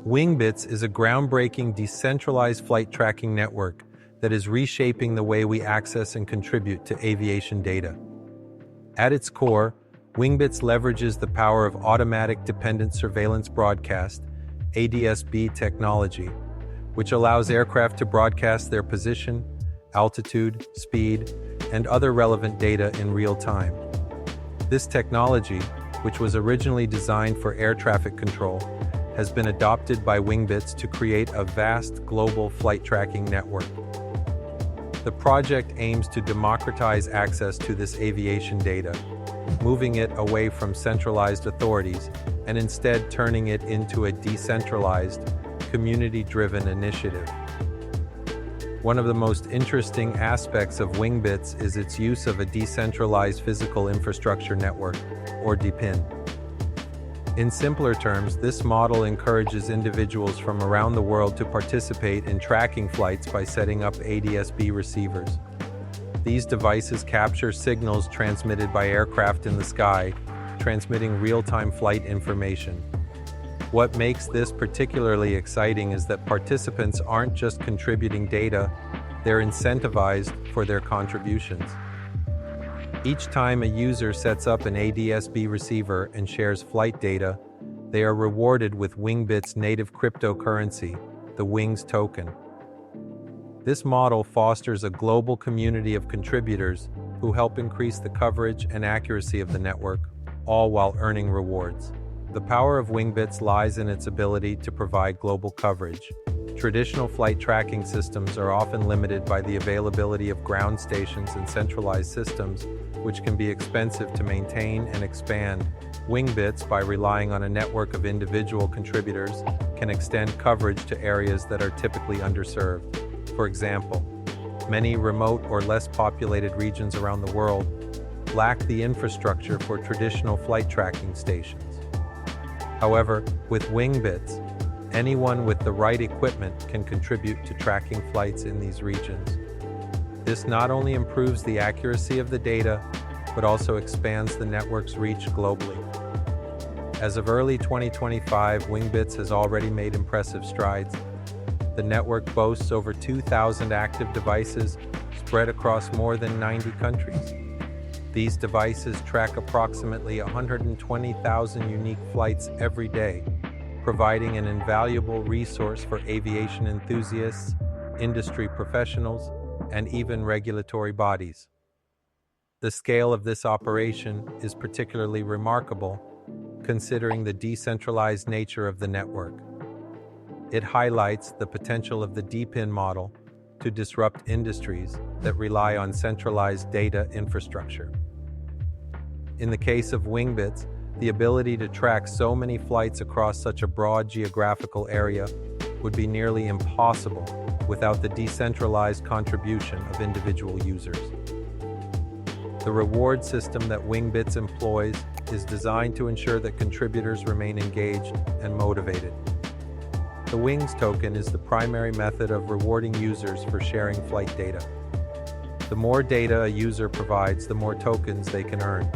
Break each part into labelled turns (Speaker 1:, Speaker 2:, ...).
Speaker 1: Wingbits is a groundbreaking decentralized flight tracking network that is reshaping the way we access and contribute to aviation data. At its core, Wingbits leverages the power of Automatic Dependent Surveillance Broadcast (ADS-B) technology, which allows aircraft to broadcast their position, altitude, speed, and other relevant data in real time. This technology, which was originally designed for air traffic control, has been adopted by Wingbits to create a vast global flight tracking network. The project aims to democratize access to this aviation data, moving it away from centralized authorities and instead turning it into a decentralized, community-driven initiative. One of the most interesting aspects of Wingbits is its use of a decentralized physical infrastructure network, or DPIN. In simpler terms, this model encourages individuals from around the world to participate in tracking flights by setting up ADS-B receivers. These devices capture signals transmitted by aircraft in the sky, transmitting real-time flight information. What makes this particularly exciting is that participants aren't just contributing data, they're incentivized for their contributions. Each time a user sets up an ADS-B receiver and shares flight data, they are rewarded with Wingbits' native cryptocurrency, the Wings token. This model fosters a global community of contributors who help increase the coverage and accuracy of the network, all while earning rewards. The power of Wingbits lies in its ability to provide global coverage. Traditional flight tracking systems are often limited by the availability of ground stations and centralized systems, which can be expensive to maintain and expand. Wingbits, by relying on a network of individual contributors, can extend coverage to areas that are typically underserved. For example, many remote or less populated regions around the world lack the infrastructure for traditional flight tracking stations. However, with Wingbits, anyone with the right equipment can contribute to tracking flights in these regions. This not only improves the accuracy of the data, but also expands the network's reach globally. As of early 2025, Wingbits has already made impressive strides. The network boasts over 2,000 active devices spread across more than 90 countries. These devices track approximately 120,000 unique flights every day, providing an invaluable resource for aviation enthusiasts, industry professionals, and even regulatory bodies. The scale of this operation is particularly remarkable, considering the decentralized nature of the network. It highlights the potential of the DPIN model to disrupt industries that rely on centralized data infrastructure. In the case of Wingbits, the ability to track so many flights across such a broad geographical area would be nearly impossible without the decentralized contribution of individual users. The reward system that Wingbits employs is designed to ensure that contributors remain engaged and motivated. The Wings token is the primary method of rewarding users for sharing flight data. The more data a user provides, the more tokens they can earn.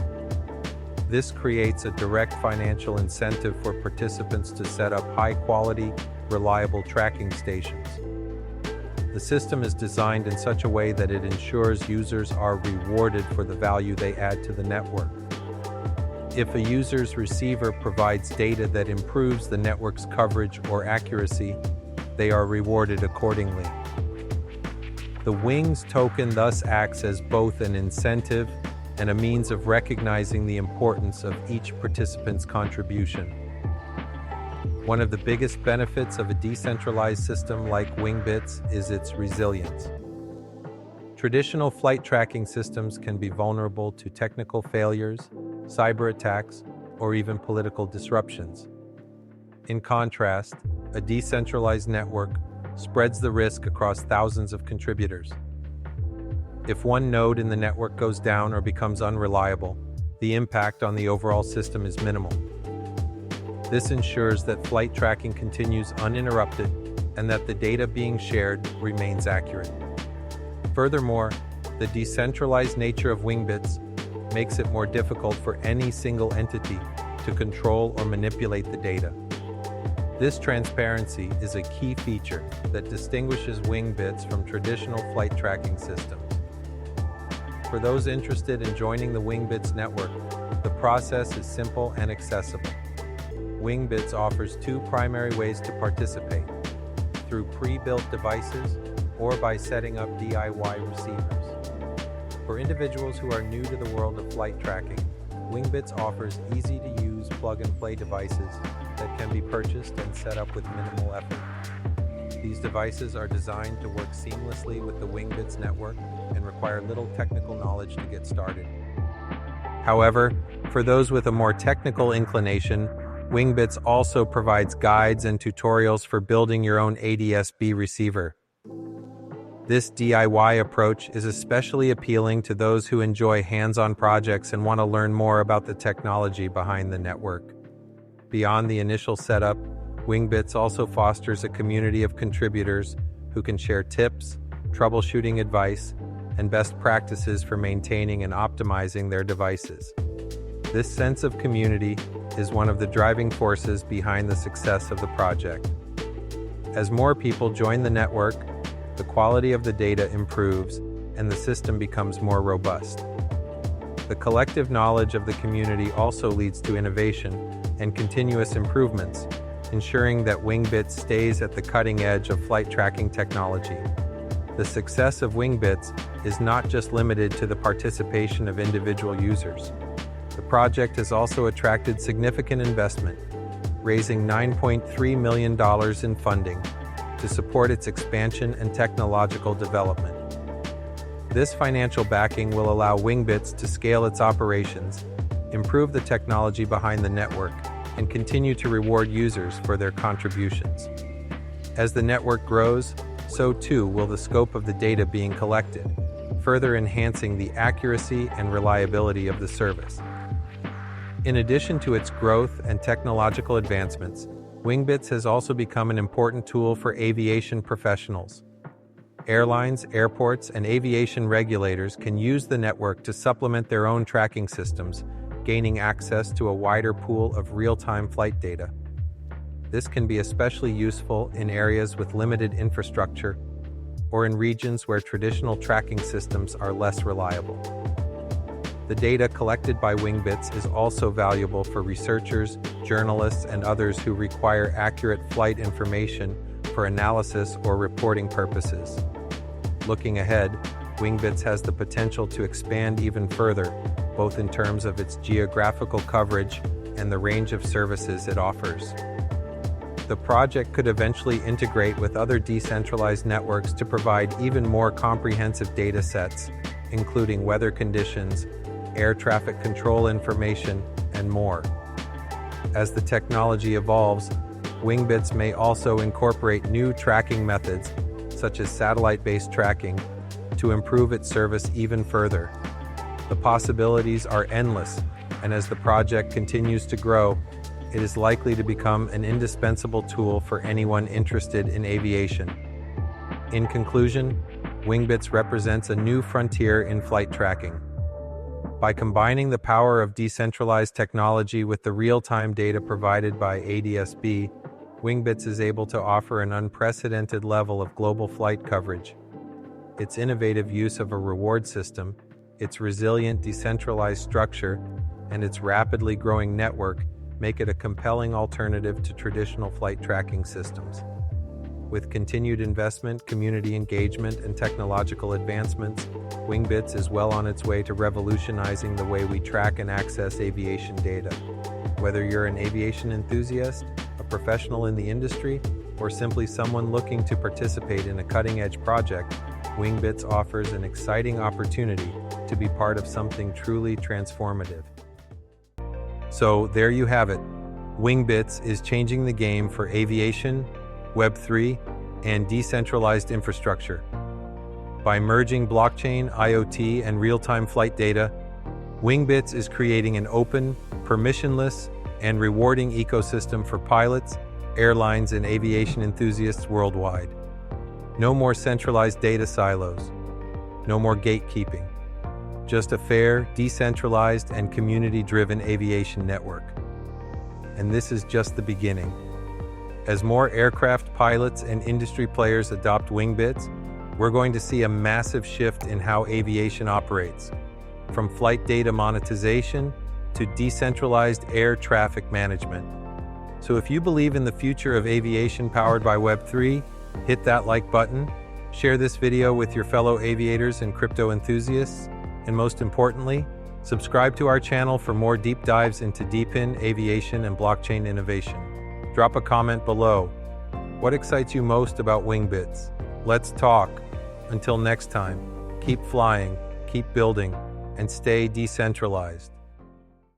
Speaker 1: This creates a direct financial incentive for participants to set up high-quality, reliable tracking stations. The system is designed in such a way that it ensures users are rewarded for the value they add to the network. If a user's receiver provides data that improves the network's coverage or accuracy, they are rewarded accordingly. The Wings token thus acts as both an incentive and a means of recognizing the importance of each participant's contribution. One of the biggest benefits of a decentralized system like Wingbits is its resilience. Traditional flight tracking systems can be vulnerable to technical failures, cyber attacks, or even political disruptions. In contrast, a decentralized network spreads the risk across thousands of contributors. If one node in the network goes down or becomes unreliable, the impact on the overall system is minimal. This ensures that flight tracking continues uninterrupted and that the data being shared remains accurate. Furthermore, the decentralized nature of Wingbits makes it more difficult for any single entity to control or manipulate the data. This transparency is a key feature that distinguishes Wingbits from traditional flight tracking systems. For those interested in joining the Wingbits network, the process is simple and accessible. Wingbits offers two primary ways to participate: through pre-built devices or by setting up DIY receivers. For individuals who are new to the world of flight tracking, Wingbits offers easy-to-use plug-and-play devices that can be purchased and set up with minimal effort. These devices are designed to work seamlessly with the Wingbits network and require little technical knowledge to get started. However, for those with a more technical inclination, Wingbits also provides guides and tutorials for building your own ADS-B receiver. This DIY approach is especially appealing to those who enjoy hands-on projects and want to learn more about the technology behind the network. Beyond the initial setup, Wingbits also fosters a community of contributors who can share tips, troubleshooting advice, and best practices for maintaining and optimizing their devices. This sense of community is one of the driving forces behind the success of the project. As more people join the network, the quality of the data improves and the system becomes more robust. The collective knowledge of the community also leads to innovation and continuous improvements, ensuring that Wingbits stays at the cutting edge of flight tracking technology. The success of Wingbits is not just limited to the participation of individual users. The project has also attracted significant investment, raising $9.3 million in funding to support its expansion and technological development. This financial backing will allow Wingbits to scale its operations, improve the technology behind the network, and continue to reward users for their contributions. As the network grows, so too will the scope of the data being collected, further enhancing the accuracy and reliability of the service. In addition to its growth and technological advancements, Wingbits has also become an important tool for aviation professionals. Airlines, airports, and aviation regulators can use the network to supplement their own tracking systems, gaining access to a wider pool of real-time flight data. This can be especially useful in areas with limited infrastructure or in regions where traditional tracking systems are less reliable. The data collected by Wingbits is also valuable for researchers, journalists, and others who require accurate flight information for analysis or reporting purposes. Looking ahead, Wingbits has the potential to expand even further, both in terms of its geographical coverage and the range of services it offers. The project could eventually integrate with other decentralized networks to provide even more comprehensive data sets, including weather conditions, air traffic control information, and more. As the technology evolves, Wingbits may also incorporate new tracking methods, such as satellite-based tracking, to improve its service even further. The possibilities are endless, and as the project continues to grow, it is likely to become an indispensable tool for anyone interested in aviation. In conclusion, Wingbits represents a new frontier in flight tracking. By combining the power of decentralized technology with the real-time data provided by ADS-B, Wingbits is able to offer an unprecedented level of global flight coverage. Its innovative use of a reward system, its resilient decentralized structure, and its rapidly growing network make it a compelling alternative to traditional flight tracking systems. With continued investment, community engagement, and technological advancements, Wingbits is well on its way to revolutionizing the way we track and access aviation data. Whether you're an aviation enthusiast, a professional in the industry, or simply someone looking to participate in a cutting-edge project, Wingbits offers an exciting opportunity to be part of something truly transformative. So there you have it. Wingbits is changing the game for aviation, Web3, and decentralized infrastructure. By merging blockchain, IoT, and real-time flight data, Wingbits is creating an open, permissionless, and rewarding ecosystem for pilots, airlines, and aviation enthusiasts worldwide. No more centralized data silos. No more gatekeeping. Just a fair, decentralized, and community-driven aviation network. And this is just the beginning. As more aircraft pilots and industry players adopt Wingbits, we're going to see a massive shift in how aviation operates, from flight data monetization to decentralized air traffic management. So if you believe in the future of aviation powered by Web3, hit that like button, share this video with your fellow aviators and crypto enthusiasts, and most importantly, subscribe to our channel for more deep dives into DePIN, aviation, and blockchain innovation. Drop a comment below. What excites you most about Wingbits? Let's talk. Until next time, keep flying, keep building, and stay decentralized.